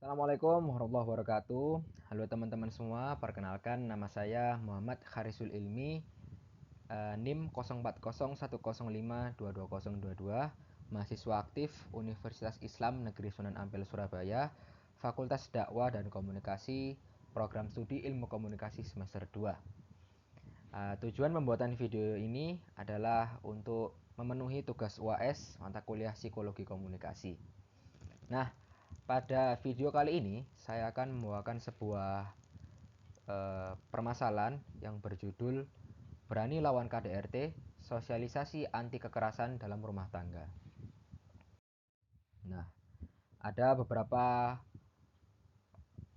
Assalamualaikum warahmatullahi wabarakatuh. Halo teman-teman semua, perkenalkan nama saya Muhammad Kharisul Ilmi, NIM 0401052222, mahasiswa aktif Universitas Islam Negeri Sunan Ampel Surabaya, Fakultas Dakwah dan Komunikasi, Program Studi Ilmu Komunikasi semester 2. Tujuan pembuatan video ini adalah untuk memenuhi tugas UAS mata kuliah Psikologi Komunikasi. Nah, pada video kali ini saya akan membawakan sebuah permasalahan yang berjudul Berani Lawan KDRT, Sosialisasi Anti Kekerasan dalam Rumah Tangga. Nah, ada beberapa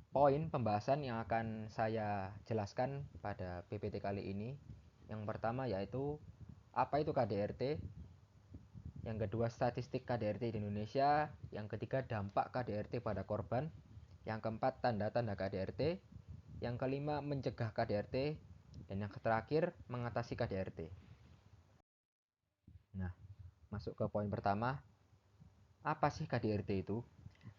poin pembahasan yang akan saya jelaskan pada PPT kali ini. Yang pertama yaitu apa itu KDRT, yang kedua statistik KDRT di Indonesia, yang ketiga dampak KDRT pada korban, yang keempat tanda-tanda KDRT, yang kelima mencegah KDRT, dan yang terakhir mengatasi KDRT. Nah, masuk ke poin pertama. Apa sih KDRT itu?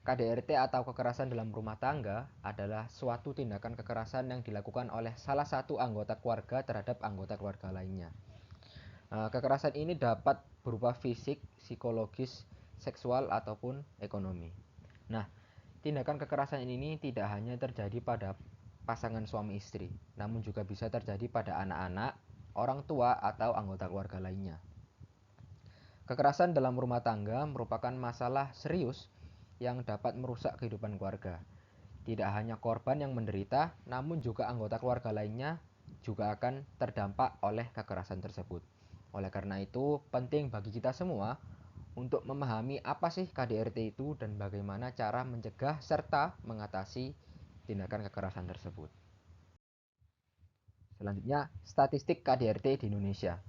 KDRT atau kekerasan dalam rumah tangga adalah suatu tindakan kekerasan yang dilakukan oleh salah satu anggota keluarga terhadap anggota keluarga lainnya. Kekerasan ini dapat berupa fisik, psikologis, seksual, ataupun ekonomi. Nah, tindakan kekerasan ini tidak hanya terjadi pada pasangan suami istri, namun juga bisa terjadi pada anak-anak, orang tua, atau anggota keluarga lainnya. Kekerasan dalam rumah tangga merupakan masalah serius yang dapat merusak kehidupan keluarga. Tidak hanya korban yang menderita, namun juga anggota keluarga lainnya juga akan terdampak oleh kekerasan tersebut. Oleh karena itu, penting bagi kita semua untuk memahami apa sih KDRT itu dan bagaimana cara mencegah serta mengatasi tindakan kekerasan tersebut. Selanjutnya, statistik KDRT di Indonesia.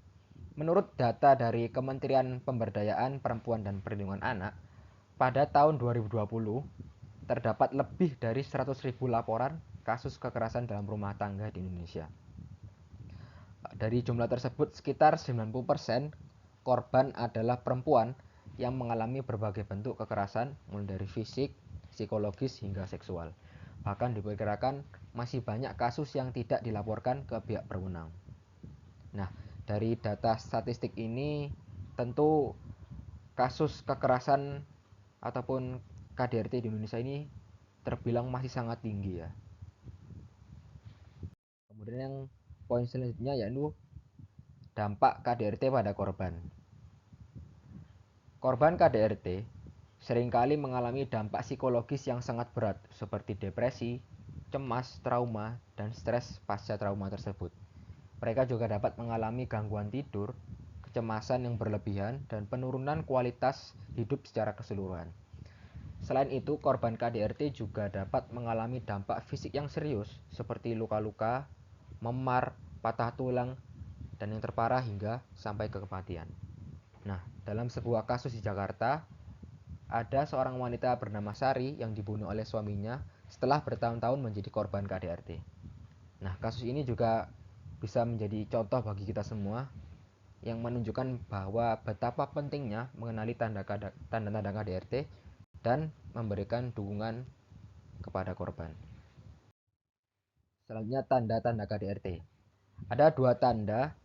Menurut data dari Kementerian Pemberdayaan Perempuan dan Perlindungan Anak, pada tahun 2020 terdapat lebih dari 100.000 laporan kasus kekerasan dalam rumah tangga di Indonesia. Dari jumlah tersebut, sekitar 90% korban adalah perempuan yang mengalami berbagai bentuk kekerasan, mulai dari fisik, psikologis, hingga seksual. Bahkan diperkirakan masih banyak kasus yang tidak dilaporkan ke pihak berwenang. Nah, dari data statistik ini, tentu kasus kekerasan ataupun KDRT di Indonesia ini terbilang masih sangat tinggi ya. Kemudian yang poin selanjutnya yaitu dampak KDRT pada korban. Korban KDRT seringkali mengalami dampak psikologis yang sangat berat seperti depresi, cemas, trauma, dan stres pasca trauma tersebut. Mereka juga dapat mengalami gangguan tidur, kecemasan yang berlebihan, dan penurunan kualitas hidup secara keseluruhan. Selain itu, korban KDRT juga dapat mengalami dampak fisik yang serius seperti luka-luka, memar, patah tulang, dan yang terparah hingga sampai ke kematian. Nah, dalam sebuah kasus di Jakarta, ada seorang wanita bernama Sari yang dibunuh oleh suaminya setelah bertahun-tahun menjadi korban KDRT. Nah, kasus ini juga bisa menjadi contoh bagi kita semua yang menunjukkan bahwa betapa pentingnya mengenali tanda-tanda KDRT dan memberikan dukungan kepada korban. Selanjutnya tanda-tanda KDRT. Ada dua tanda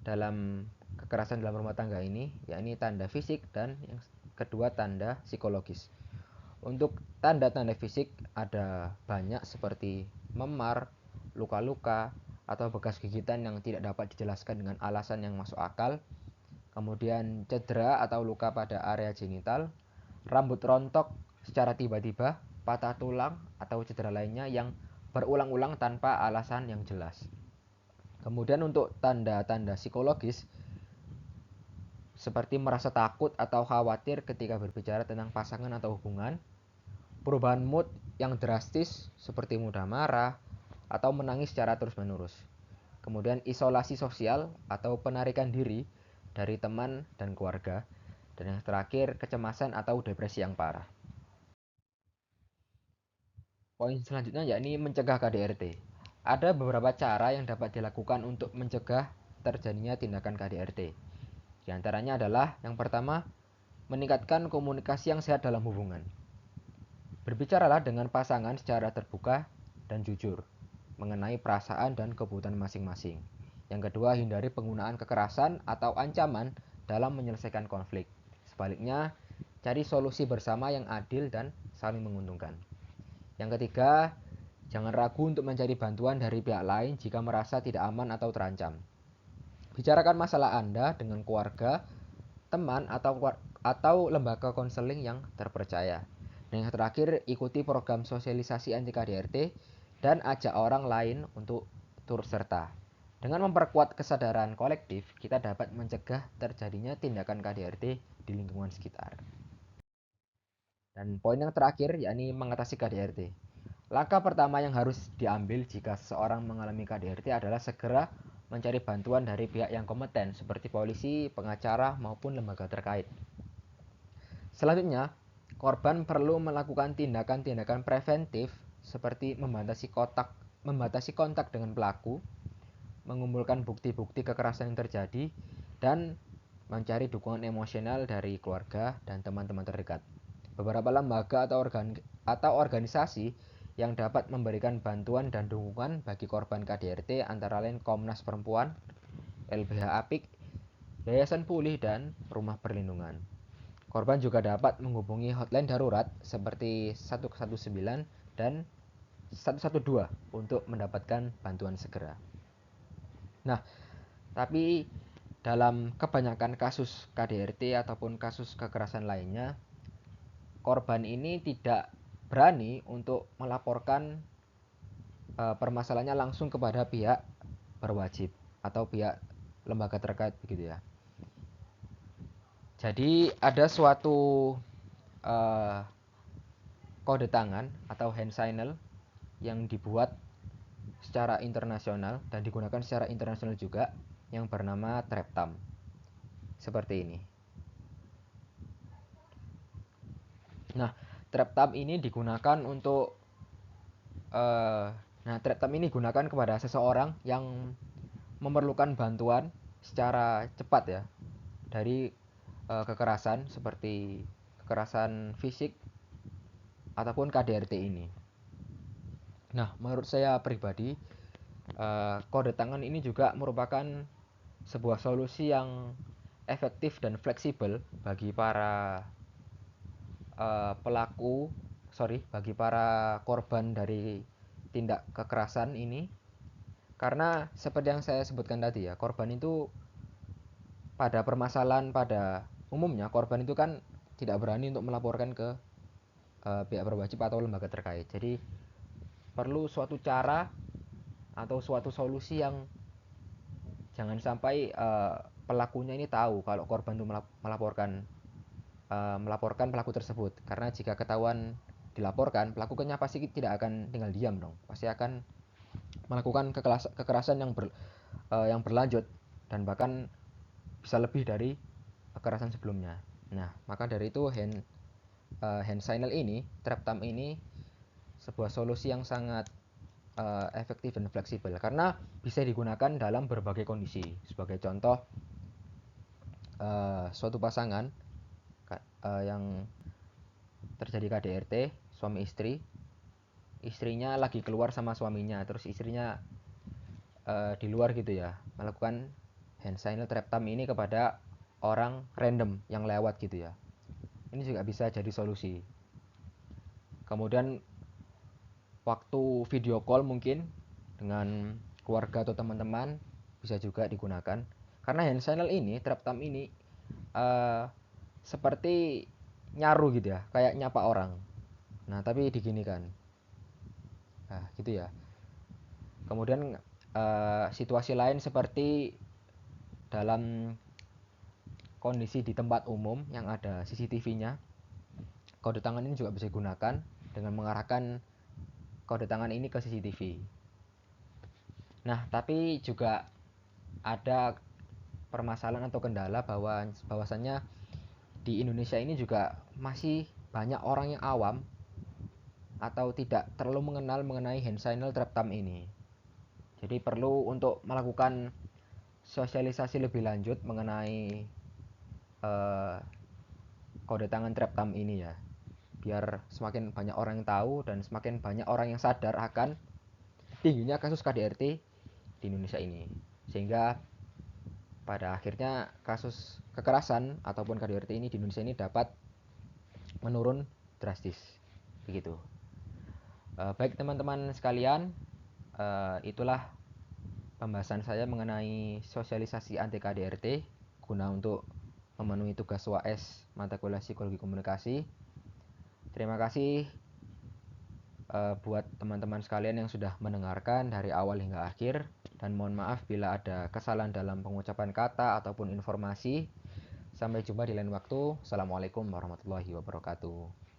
dalam kekerasan dalam rumah tangga ini, yakni tanda fisik dan yang kedua tanda psikologis. Untuk tanda-tanda fisik ada banyak seperti memar, luka-luka, atau bekas gigitan yang tidak dapat dijelaskan dengan alasan yang masuk akal. Kemudian cedera atau luka pada area genital, rambut rontok secara tiba-tiba, patah tulang, atau cedera lainnya yang berulang-ulang tanpa alasan yang jelas. Kemudian untuk tanda-tanda psikologis seperti merasa takut atau khawatir ketika berbicara tentang pasangan atau hubungan, perubahan mood yang drastis seperti mudah marah atau menangis secara terus-menerus. Kemudian isolasi sosial atau penarikan diri dari teman dan keluarga. Dan yang terakhir kecemasan atau depresi yang parah. Poin selanjutnya yakni mencegah KDRT. Ada beberapa cara yang dapat dilakukan untuk mencegah terjadinya tindakan KDRT. Di antaranya adalah yang pertama, meningkatkan komunikasi yang sehat dalam hubungan. Berbicaralah dengan pasangan secara terbuka dan jujur mengenai perasaan dan kebutuhan masing-masing. Yang kedua, hindari penggunaan kekerasan atau ancaman dalam menyelesaikan konflik. Sebaliknya, cari solusi bersama yang adil dan saling menguntungkan. Yang ketiga, jangan ragu untuk mencari bantuan dari pihak lain jika merasa tidak aman atau terancam. Bicarakan masalah Anda dengan keluarga, teman, atau lembaga konseling yang terpercaya. Dan yang terakhir, ikuti program sosialisasi anti KDRT dan ajak orang lain untuk turut serta. Dengan memperkuat kesadaran kolektif, kita dapat mencegah terjadinya tindakan KDRT di lingkungan sekitar. Dan poin yang terakhir, yakni mengatasi KDRT. Langkah pertama yang harus diambil jika seseorang mengalami KDRT adalah segera mencari bantuan dari pihak yang kompeten seperti polisi, pengacara, maupun lembaga terkait. Selanjutnya, korban perlu melakukan tindakan-tindakan preventif seperti membatasi kontak dengan pelaku, mengumpulkan bukti-bukti kekerasan yang terjadi, dan mencari dukungan emosional dari keluarga dan teman-teman terdekat. Beberapa lembaga atau organisasi yang dapat memberikan bantuan dan dukungan bagi korban KDRT antara lain Komnas Perempuan, LBH Apik, Yayasan Pulih, dan Rumah Perlindungan. Korban juga dapat menghubungi hotline darurat seperti 119 dan 112 untuk mendapatkan bantuan segera. Nah, tapi dalam kebanyakan kasus KDRT ataupun kasus kekerasan lainnya, korban ini tidak berani untuk melaporkan permasalahannya langsung kepada pihak berwajib atau pihak lembaga terkait begitu ya. Jadi ada suatu kode tangan atau hand signal yang dibuat secara internasional dan digunakan secara internasional juga yang bernama TREPTAM. Seperti ini. Nah, TREPTAM ini digunakan untuk TREPTAM ini digunakan kepada seseorang yang memerlukan bantuan secara cepat ya dari kekerasan seperti kekerasan fisik ataupun KDRT ini. Nah, menurut saya pribadi, kode tangan ini juga merupakan sebuah solusi yang efektif dan fleksibel bagi para bagi para korban dari tindak kekerasan ini, karena seperti yang saya sebutkan tadi ya, korban itu pada permasalahan pada umumnya korban itu kan tidak berani untuk melaporkan ke pihak berwajib atau lembaga terkait. Jadi perlu suatu cara atau suatu solusi yang jangan sampai pelakunya ini tahu kalau korban itu melaporkan pelaku tersebut, karena jika ketahuan dilaporkan, pelakunya pasti tidak akan tinggal diam dong, pasti akan melakukan kekerasan yang berlanjut dan bahkan bisa lebih dari kekerasan sebelumnya. Nah, maka dari itu hand signal ini, TREPTAM ini sebuah solusi yang sangat efektif dan fleksibel karena bisa digunakan dalam berbagai kondisi. Sebagai contoh, suatu pasangan yang terjadi KDRT, suami istri, istrinya lagi keluar sama suaminya, terus istrinya di luar gitu ya, melakukan hand signal TREPTAM ini kepada orang random yang lewat gitu ya. Ini juga bisa jadi solusi. Kemudian waktu video call mungkin dengan keluarga atau teman-teman bisa juga digunakan. Karena hand signal ini, TREPTAM ini seperti nyaru gitu ya, kayak nyapa orang. Nah, tapi diginikan. Nah, gitu ya. Kemudian situasi lain seperti dalam kondisi di tempat umum yang ada CCTV-nya, kode tangan ini juga bisa digunakan dengan mengarahkan kode tangan ini ke CCTV. Nah, tapi juga ada permasalahan atau kendala bahwasannya di Indonesia ini juga masih banyak orang yang awam atau tidak terlalu mengenal mengenai hand signal TREPTAM ini. Jadi perlu untuk melakukan sosialisasi lebih lanjut mengenai kode tangan TREPTAM ini ya. biar semakin banyak orang yang tahu dan semakin banyak orang yang sadar akan tingginya kasus KDRT di Indonesia ini, sehingga pada akhirnya kasus kekerasan ataupun KDRT ini di Indonesia ini dapat menurun drastis begitu. Baik teman-teman sekalian, itulah pembahasan saya mengenai sosialisasi anti KDRT guna untuk memenuhi tugas UAS mata kuliah Psikologi Komunikasi. Terima kasih buat teman-teman sekalian yang sudah mendengarkan dari awal hingga akhir, dan mohon maaf bila ada kesalahan dalam pengucapan kata ataupun informasi. Sampai jumpa di lain waktu. Assalamualaikum warahmatullahi wabarakatuh.